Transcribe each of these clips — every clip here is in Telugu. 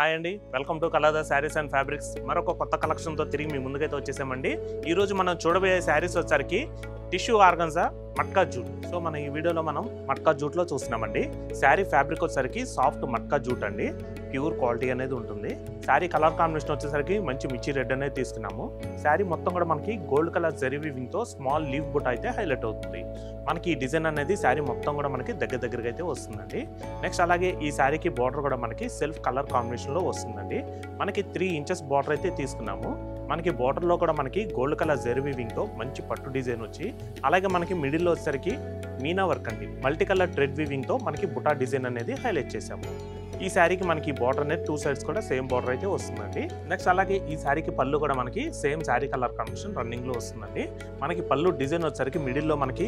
హాయ్ అండి, welcome to Kalada sarees and fabrics. మరొక కొత్త కలెక్షన్తో తిరిగి మీ ముందుకైతే వచ్చేసామండి. ఈరోజు మనం చూడబోయే శారీస్ వచ్చరికి tissue organza matka jute. So మన ఈ వీడియోలో మనం మట్కా జూట్లో చూస్తున్నామండి. శారీ ఫ్యాబ్రిక్ వచ్చేసరికి సాఫ్ట్ మట్కా జూట్ అండి, ప్యూర్ క్వాలిటీ అనేది ఉంటుంది. శారీ కలర్ కాంబినేషన్ వచ్చేసరికి మంచి మిర్చి రెడ్ అనేది తీసుకున్నాము. శారీ మొత్తం కూడా మనకి గోల్డ్ కలర్ జరీ వీవింగ్తో స్మాల్ లీవ్ బుట్ట అయితే హైలైట్ అవుతుంది. మనకి ఈ డిజైన్ అనేది శారీ మొత్తం కూడా మనకి దగ్గరగా అయితే వస్తుందండి. నెక్స్ట్ అలాగే ఈ శారీకి బార్డర్ కూడా మనకి సెల్ఫ్ కలర్ కాంబినేషన్లో వస్తుందండి. మనకి 3 ఇంచెస్ బార్డర్ అయితే తీసుకున్నాము. మనకి బార్డర్లో కూడా మనకి గోల్డ్ కలర్ జరీ వీవింగ్తో మంచి పట్టు డిజైన్ వచ్చి, అలాగే మనకి మిడిల్లో వచ్చేసరికి మీనా వర్క్ అండి, మల్టీ కలర్ థ్రెడ్ వీవింగ్తో మనకి బుటా డిజైన్ అనేది హైలైట్ చేసాము. ఈ శారీకి మనకి బార్డర్ అనేది 2 సైడ్స్ కూడా సేమ్ బార్డర్ అయితే వస్తుందండి. నెక్స్ట్ అలాగే ఈ శారీకి పళ్ళు కూడా మనకి same sari colour combination running లో వస్తుందండి. మనకి పళ్ళు డిజైన్ వచ్చేసరికి మిడిల్లో మనకి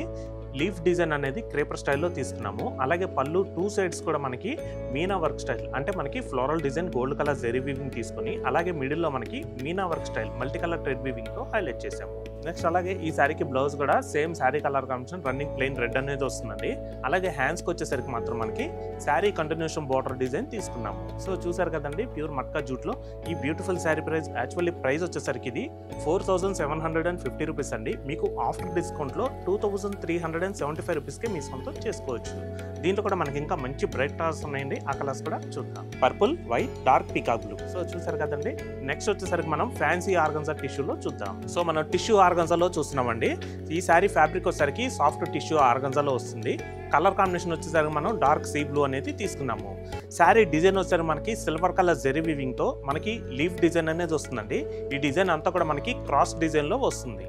లీఫ్ డిజైన్ అనేది క్రేపర్ స్టైల్లో తీసుకున్నాము. అలాగే పళ్ళు 2 సైడ్స్ కూడా మనకి మీనా వర్క్ స్టైల్, అంటే మనకి floral design gold colour zari weaving తీసుకొని, అలాగే మిడిల్లో మనకి meena work style multi colour thread weaving తో హైలైట్ చేసాము. నెక్స్ట్ అలాగే ఈ శారీకి బ్లౌజ్ కూడా same sari colour combination running plain red అనేది వస్తుందండి. అలాగే హ్యాండ్స్కి వచ్చేసరికి మాత్రం మనకి శారీ కంటిన్యూషన్ బార్డర్ డిజైన్ తీసుకున్నాము. సో చూసారు కదండి, ప్యూర్ మట్కా జూట్ లో ఈ beautiful sari price. Actually price వచ్చేసరికి ఇది 4750 రూపీస్ అండి. మీకు ఆఫ్టర్ డిస్కౌంట్ లో 2375 రూపీస్కి మీ సొంతం చేసుకోవచ్చు. దీంట్లో కూడా మనకి ఇంకా మంచి బ్రైట్ కలర్స్ ఉన్నాయండి. ఆ కలర్స్ కూడా చూద్దాం. Purple, white, dark peacock blue. So చూసారు కదండి. నెక్స్ట్ వచ్చేసరికి మనం ఫ్యాన్సీ ఆర్గన్జా టిష్యూలో చూద్దాం. సో మనం టిష్యూ ఆర్గన్జాలో చూస్తున్నామండి. ఈ శారీ ఫ్యాబ్రిక్ వచ్చేసరికి సాఫ్ట్ టిష్యూ ఆర్గన్జాలో వస్తుంది. కలర్ కాంబినేషన్ వచ్చేసరికి మనం డార్క్ సీ బ్లూ అనేది తీసుకున్నాము. శారీ డిజైన్ వచ్చేసరికి మనకి సిల్వర్ కలర్ జెరీ వీవింగ్ తో మనకి లీఫ్ డిజైన్ అనేది వస్తుందండి. ఈ డిజైన్ అంతా కూడా మనకి క్రాస్ డిజైన్ లో వస్తుంది.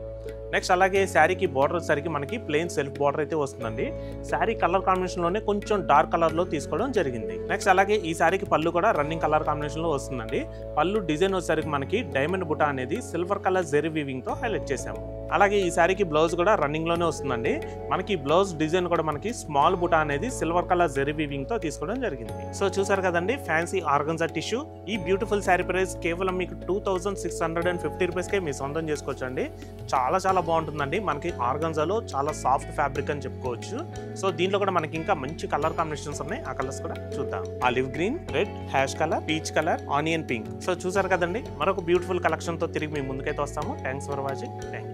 నెక్స్ట్ అలాగే శారీకి బార్డర్ వచ్చేసరికి మనకి ప్లెయిన్ సెల్ఫ్ బార్డర్ అయితే వస్తుందండి. శారీ కలర్ కాంబినేషన్ లోనే కొంచెం డార్క్ కలర్ లో తీసుకోవడం జరిగింది. నెక్స్ట్ అలాగే ఈ శారీకి పళ్ళు కూడా రన్నింగ్ కలర్ కాంబినేషన్ లో వస్తుందండి. పళ్ళు డిజైన్ వచ్చేసరికి మనకి డైమండ్ బుటా అనేది సిల్వర్ కలర్ జెరీ వీవింగ్ తో హైలైట్ చేసాము. అలాగే ఈ శారీకి బ్లౌజ్ కూడా రన్నింగ్ లోనే వస్తుందండి. మనకి బ్లౌజ్ డిజైన్ కూడా మనకి స్మాల్ బుటా అనేది సిల్వర్ కలర్ జెరీ వీవింగ్ తో తీసుకోవడం జరిగింది. సో చూసారు కదండి, ఫ్యాన్సీ ఆర్గన్జా టిష్యూ. ఈ బ్యూటిఫుల్ శారీ ప్రైస్ కేవలం మీకు 2650 రూపీస్కే మీ సొంతం చేసుకోవచ్చు అండి. చాలా బాగుంటుందండి. మనకి ఆర్గన్జాలో చాలా సాఫ్ట్ ఫ్యాబ్రిక్ అని చెప్పుకోవచ్చు. సో దీంట్లో కూడా మనకి ఇంకా మంచి కలర్ కాంబినేషన్స్ ఉన్నాయి. ఆ కలర్స్ కూడా చూద్దాం. Olive green, red, ash colour, peach colour, onion pink. So చూసారు కదండి, మరొక బ్యూటిఫుల్ కలెక్షన్ తో తిరిగి మీ ముందుకైతే వస్తాము. Thanks for watching. Thank you.